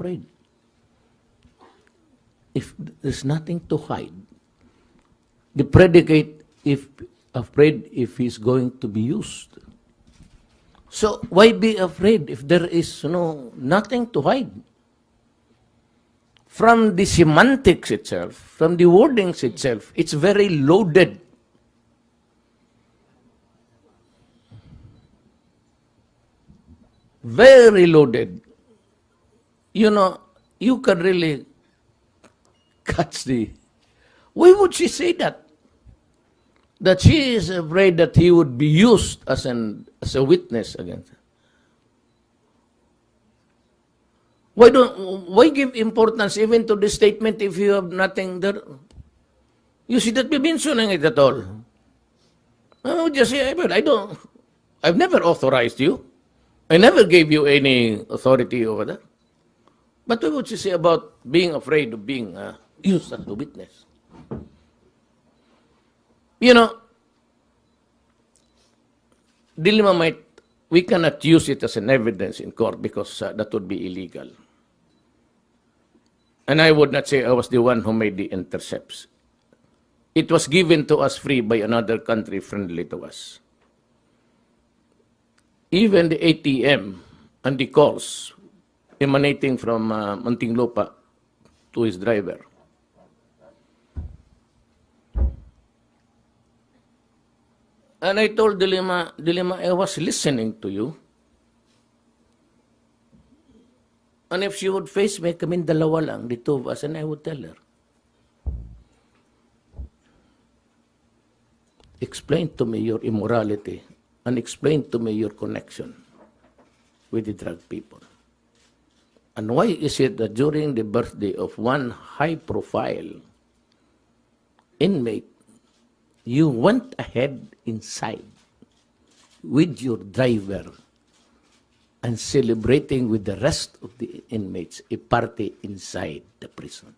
afraid? If there's nothing to hide, the predicate if afraid if he's going to be used. So why be afraid if there is nothing to hide? From the semantics itself, from the wordings itself, it's very loaded. Very loaded. You can really catch the... Why would she say that? That she is afraid that he would be used as a witness against her. Why give importance even to this statement if you have nothing there? You see that mentioning it at all. I would just say, I've never authorized you. I never gave you any authority over that. But what would you say about being afraid of being used as a witness? Dilemma we cannot use it as an evidence in court because that would be illegal. And I would not say I was the one who made the intercepts. It was given to us free by another country friendly to us. Even the ATM and the calls emanating from Muntinlupa to his driver. And I told Dilima, I was listening to you. And if she would face me, kaming dalawa lang, the two of us, and I would tell her. Explain to me your immorality and explain to me your connection with the drug people. And why is it that during the birthday of one high-profile inmate, you went ahead inside with your driver and celebrating with the rest of the inmates a party inside the prison?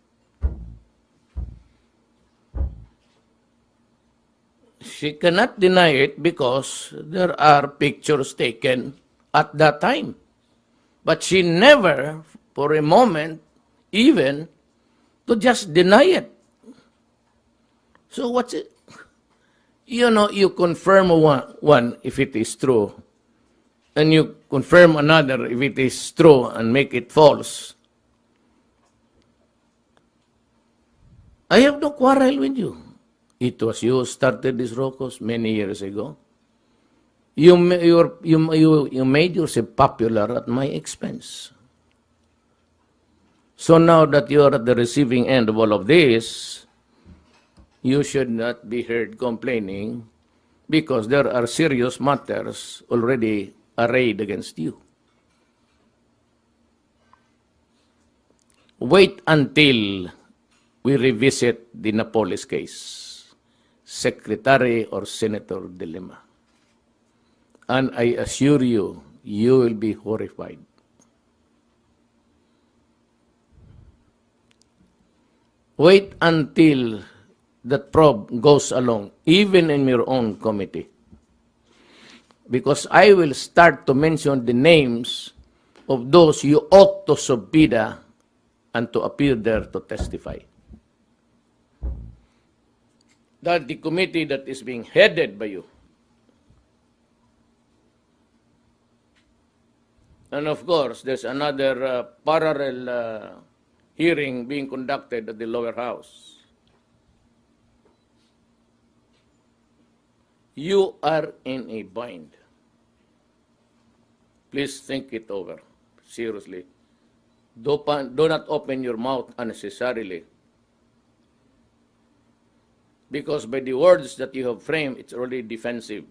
She cannot deny it because there are pictures taken at that time. But she never, for a moment, even to just deny it. So what's it? You confirm one if it is true, and you confirm another if it is true and make it false. I have no quarrel with you. It was you who started this rocos many years ago. You made yourself popular at my expense. So now that you are at the receiving end of all of this, you should not be heard complaining because there are serious matters already arrayed against you. Wait until we revisit the Napoles case, Secretary or Senator de Lima. And I assure you, you will be horrified. Wait until that probe goes along, even in your own committee. Because I will start to mention the names of those you ought to subpoena and to appear there to testify. That the committee that is being headed by you. And of course, there's another parallel hearing being conducted at the lower house. You are in a bind. Please think it over, seriously. Do not open your mouth unnecessarily. Because by the words that you have framed, it's already defensive.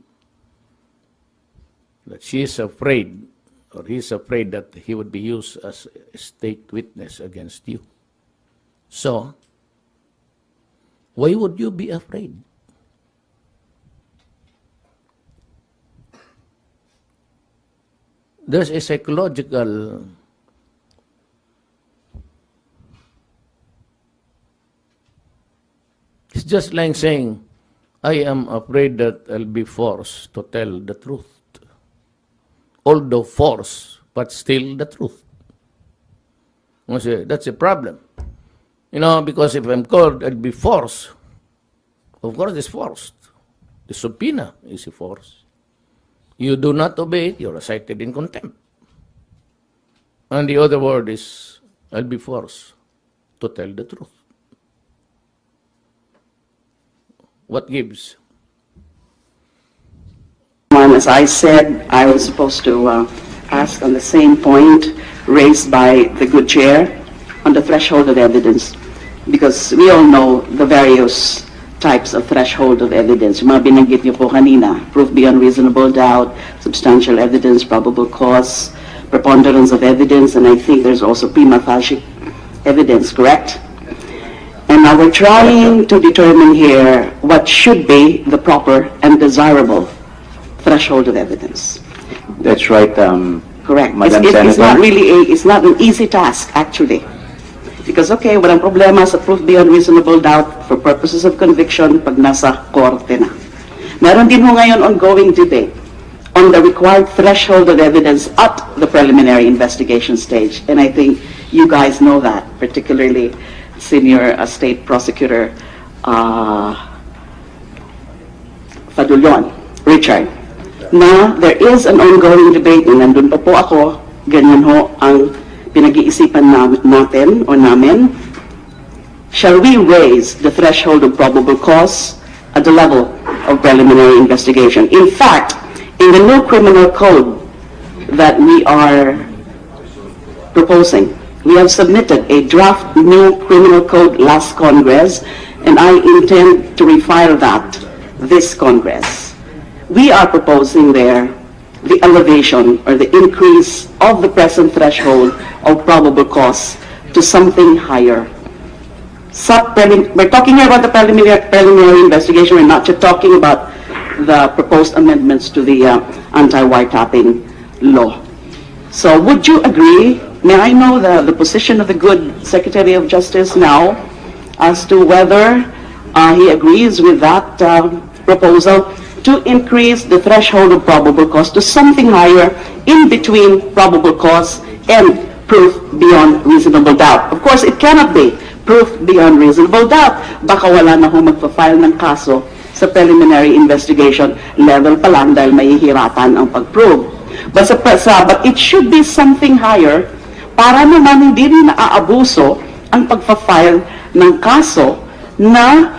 That she is afraid, or he is afraid that he would be used as a state witness against you. So, why would you be afraid? There's a psychological it's just like saying, I am afraid that I'll be forced to tell the truth. Although forced, but still the truth. Kasi that's a problem. You know, because if I'm called, I'd be forced. Of course, it's forced. The subpoena is a force. You do not obey it, you're cited in contempt. And the other word is, I'll be forced to tell the truth. What gives? As I said, I was supposed to ask on the same point raised by the good chair on the threshold of evidence, because we all know the various types of threshold of evidence. Yung mga binanggit niyo po kanina, proof beyond reasonable doubt, substantial evidence, probable cause, preponderance of evidence, and I think there's also prima facie evidence, correct? And now we're trying to determine here what should be the proper and desirable threshold of evidence. That's right, Correct. Madam It's not Senator. really it's not an easy task, actually. Because, okay, walang problema sa proof beyond reasonable doubt for purposes of conviction pag nasa korte na. Meron din ho ngayon ongoing debate on the required threshold of evidence at the preliminary investigation stage. And I think you guys know that, particularly Senior State Prosecutor Fadulyon, Richard, na there is an ongoing debate, and nandun pa po ako, ganyan ho ang pinag-iisipan natin o namin. Shall we raise the threshold of probable cause at the level of preliminary investigation? In fact, in the new criminal code that we are proposing, we have submitted a draft new criminal code last Congress, and I intend to refile that this Congress. We are proposing there the elevation or the increase of the present threshold of probable cause to something higher. We're talking about the preliminary investigation. We're not just talking about the proposed amendments to the anti-wiretapping law. So would you agree? May I know the position of the good Secretary of Justice now as to whether he agrees with that proposal to increase the threshold of probable cause to something higher in between probable cause and proof beyond reasonable doubt. Of course, it cannot be proof beyond reasonable doubt. Baka wala na ho magpa-file ng kaso sa preliminary investigation level pa lang dahil mahihirapan ang pag-prove. But it should be something higher para naman hindi rin naaabuso ang pagpa-file ng kaso na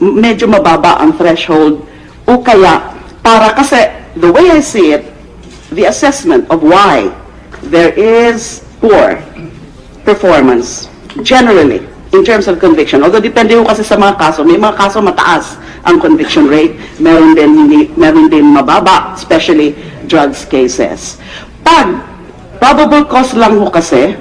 medyo mababa ang threshold o kaya para kasi the way I see it, the assessment of why there is poor performance generally in terms of conviction, although depende ko kasi sa mga kaso, may mga kaso mataas ang conviction rate, meron din mababa, especially drugs cases. Pag probable cause lang ho kasi,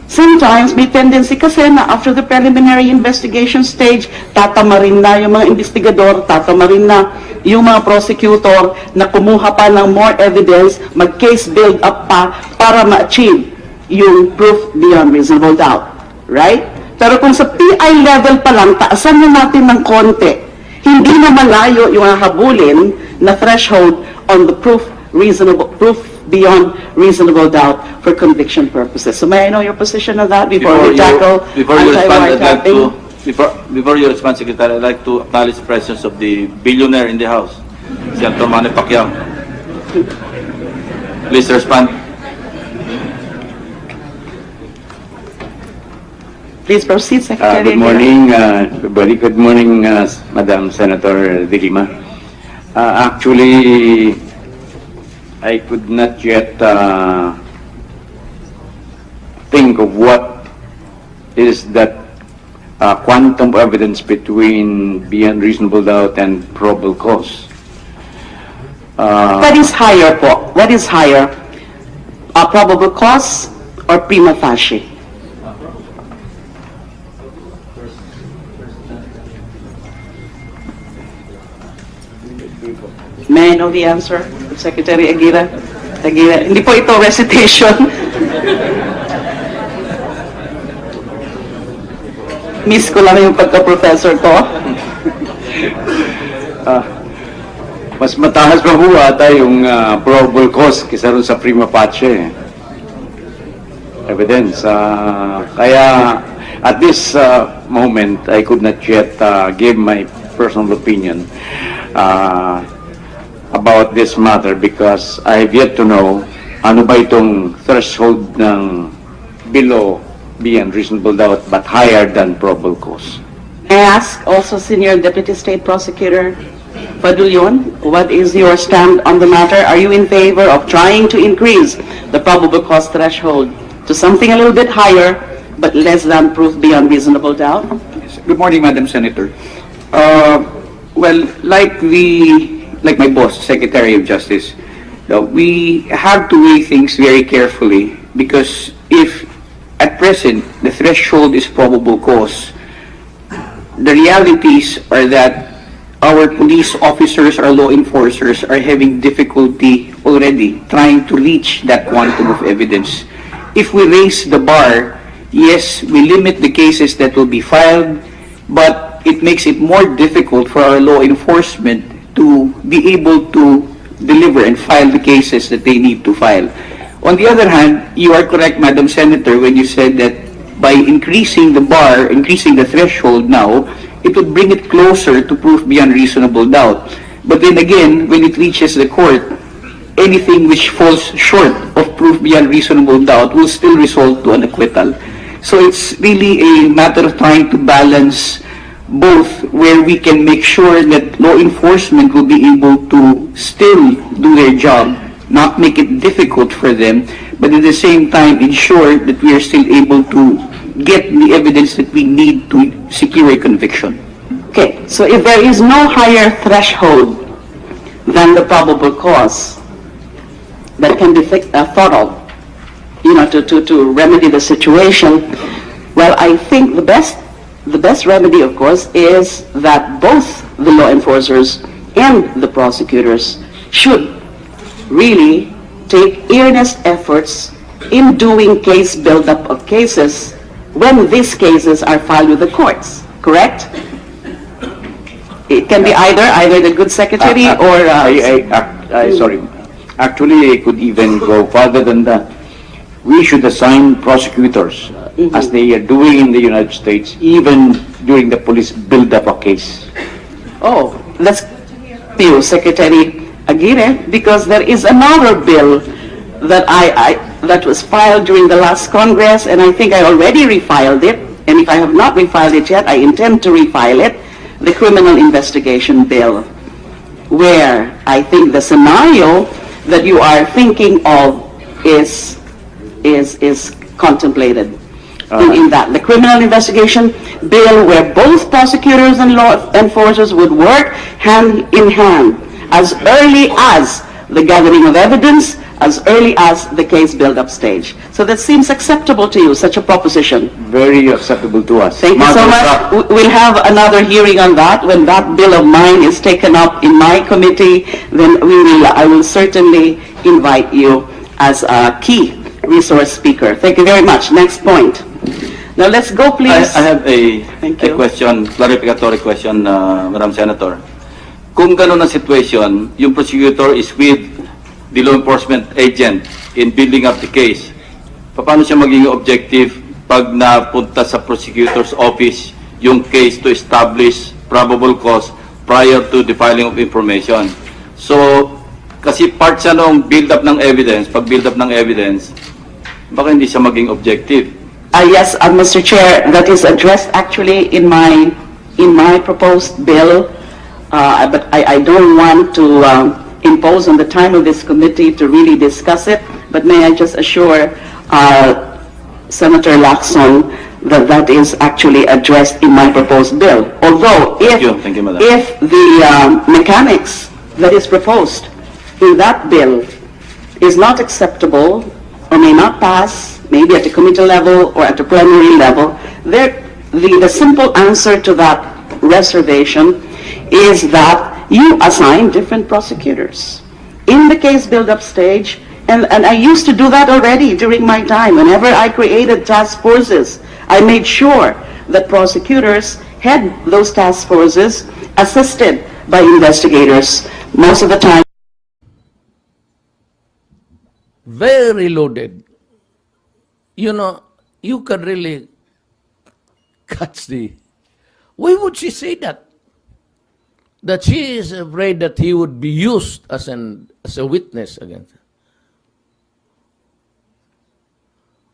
sometimes may tendency kasi na after the preliminary investigation stage, tatamarin na yung mga investigador, tatamarin na yung mga prosecutor na kumuha pa ng more evidence, mag-case build up pa para ma-achieve yung proof beyond reasonable doubt. Right? Pero kung sa PI level pa lang, taasan na natin ng konti, hindi na malayo yung habulin na threshold on the proof beyond reasonable doubt for conviction purposes. So may I know your position on that before we tackle anti-wiretapping? Before you respond, Secretary, I'd like to acknowledge the presence of the billionaire in the House, Senator Manny Pacquiao. Please respond. Please proceed, Secretary. Good morning, everybody. Good morning, Madam Senator De Lima. Actually, I could not yet think of what is that quantum of evidence between beyond reasonable doubt and probable cause. What is higher po? What is higher? Probable cause or prima facie? May I know the answer, Secretary Aguila? Hindi po ito recitation. Miss ko lang yung pagka-professor ko. Mas mataas pa po ata yung probable cause kaysa rin sa prima facie. evidence. Kaya at this moment, I could not yet give my personal opinion about this matter because I have yet to know ano ba itong threshold ng below beyond reasonable doubt but higher than probable cause. May I ask also Senior Deputy State Prosecutor Padulyon, what is your stand on the matter? Are you in favor of trying to increase the probable cause threshold to something a little bit higher but less than proof beyond reasonable doubt? Good morning, Madam Senator. Well, like my boss, Secretary of Justice, we have to weigh things very carefully because if at present the threshold is probable cause, the realities are that our police officers, our law enforcers are having difficulty already trying to reach that quantum of evidence. If we raise the bar, yes, we limit the cases that will be filed, but it makes it more difficult for our law enforcement to be able to deliver and file the cases that they need to file. On the other hand, you are correct, Madam Senator, when you said that by increasing the bar, increasing the threshold now, it would bring it closer to proof beyond reasonable doubt. But then again, when it reaches the court, anything which falls short of proof beyond reasonable doubt will still result to an acquittal. So it's really a matter of trying to balance both where we can make sure that law enforcement will be able to still do their job, not make it difficult for them, but at the same time ensure that we are still able to get the evidence that we need to secure a conviction. Okay, so if there is no higher threshold than the probable cause that can be thought of, to remedy the situation, well, I think the best remedy, of course, is that both the law enforcers and the prosecutors should really take earnest efforts in doing case build-up of cases when these cases are filed with the courts, correct? It can be either the good secretary or... Sorry. Actually, I could even go further than that. We should assign prosecutors, as they are doing in the United States, even during the police build-up a case. Oh, that's you, Secretary Aguirre, because there is another bill that that was filed during the last Congress, and I think I already refiled it, and if I have not refiled it yet, I intend to refile it, the criminal investigation bill, where I think the scenario that you are thinking of is contemplated in that. The criminal investigation bill where both prosecutors and law enforcers would work hand in hand as early as the gathering of evidence, as early as the case build-up stage. So that seems acceptable to you, such a proposition? Very acceptable to us. Thank you so much. We'll have another hearing on that. When that bill of mine is taken up in my committee, then I will certainly invite you as a key resource speaker. Thank you very much. Next point. Now let's go, please. I have a Thank you. question, clarificatory question, Madam Senator. Kung ganun ang situation, yung prosecutor is with the law enforcement agent in building up the case, paano siya maging objective pag napunta sa prosecutor's office yung case to establish probable cause prior to the filing of information? So, kasi part siya ng build-up ng evidence, pag build-up ng evidence, baka hindi siya maging objective. Yes, Mr. Chair, that is addressed actually in my proposed bill, but I don't want to impose on the time of this committee to really discuss it, but may I just assure Senator Lacson that that is actually addressed in my proposed bill. Although Thank you, Madam. if the mechanics that is proposed in that bill is not acceptable or may not pass, maybe at the committee level or at the plenary level, the simple answer to that reservation is that you assign different prosecutors in the case build-up stage, and I used to do that already during my time. Whenever I created task forces, I made sure that prosecutors had those task forces assisted by investigators most of the time. Very loaded. you know, you can really catch the... Why would she say that? That she is afraid that he would be used as a witness against her.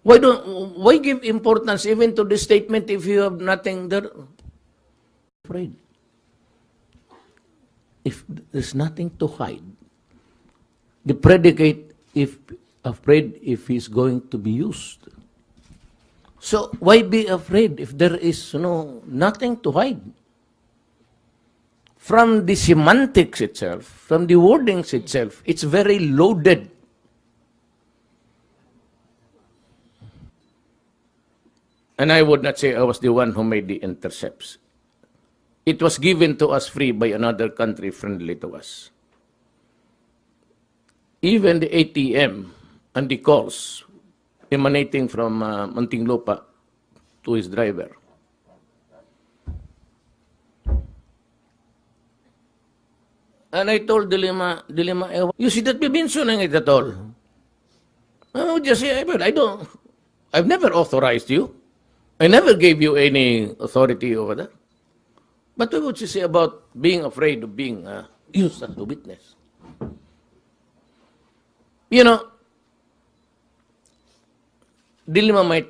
Why give importance even to the statement if you have nothing there? Afraid. If there's nothing to hide, the predicate if afraid if he's going to be used. So why be afraid if there is nothing to hide? From the semantics itself, from the wordings itself, it's very loaded. And I would not say I was the one who made the intercepts. It was given to us free by another country friendly to us. Even the ATM and the calls emanating from Muntinlupa to his driver. And I told Dilima, you see that be mentioning it at all? I would just say, I've never authorized you. I never gave you any authority over that. But what would you say about being afraid of being used as a witness? You know, Dilima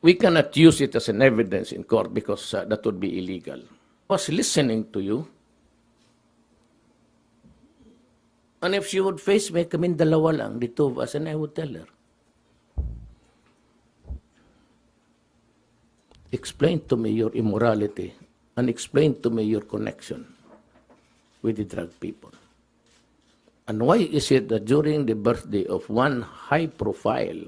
we cannot use it as an evidence in court because that would be illegal. I was listening to you. And if she would face me, kaming dalawa lang, the two of us, and I would tell her, explain to me your immorality and explain to me your connection with the drug people. And why is it that during the birthday of one high-profile